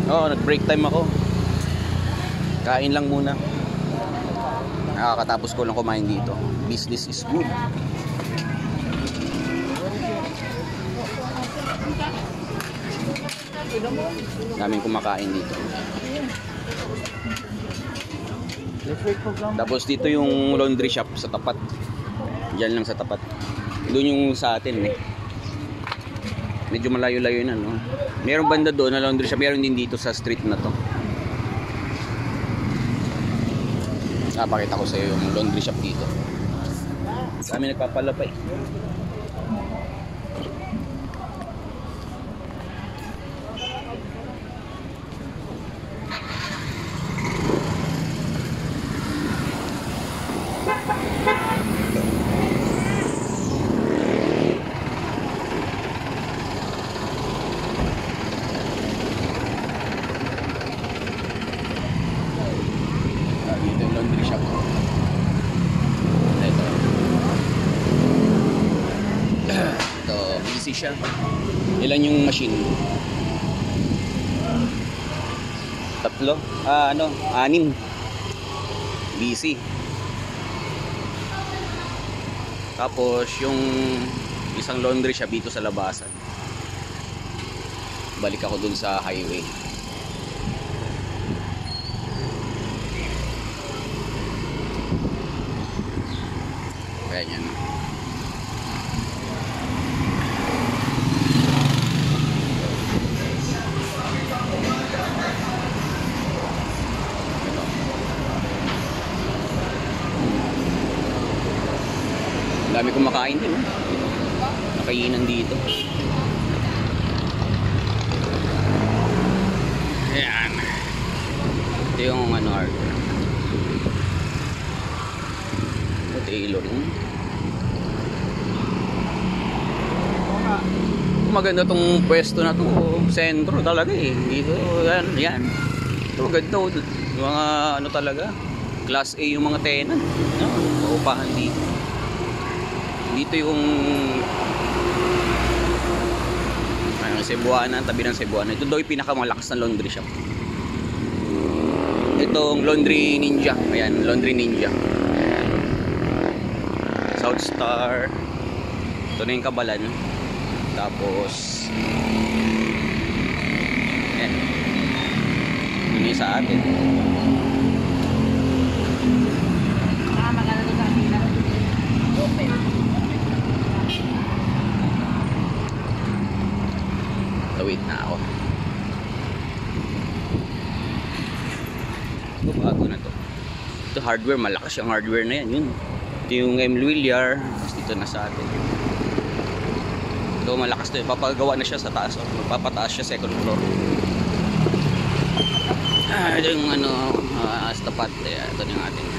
Oo, nag-break time ako. Kain lang muna. Nakakatapos ko lang kumain dito. Business is good. Daming kumakain dito. Tapos dito yung laundry shop sa tapat. Diyan lang sa tapat. Doon yung sa atin eh. Medyo malayo-layo na, no? Merong banda doon na laundry shop. Meron din dito sa street na to. Pakita ko sa iyo yung laundry shop dito. Kami nagpapalapay. Dito yung laundry shop. Ito, busy siya. Ilan yung machine? 3? 6. Busy. Tapos yung isang laundry shop dito sa labasan. Balik ako dun sa highway. Ganyan. Dami kumakain din. Nakainan dito. Ayan. Ito yung art. Taylor. Maganda tong pwesto na to. Sentro talaga eh. Dito, yan. Ito maganda. Mga ano talaga. Class A yung mga tenant. Paupahan dito. Dito yung Cebuana, tabi ng Cebuana. Ito daw yung pinakamalakas na laundry shop. Itong Laundry Ninja. Ayan, Laundry Ninja. South Star. Ito na yung Kabalan. Tapos ayan. Yun yung sa atin. Maganda sa atin. Open. Wait na ako. Ito bago na to. Ito hardware, malakas yung hardware na yan. Yun. Ito yung M. Luillar. Tapos dito na sa atin. Ito malakas to. Papagawa na siya sa taas. Papataas siya second floor. Ito yung sa tapat. Ito yung ating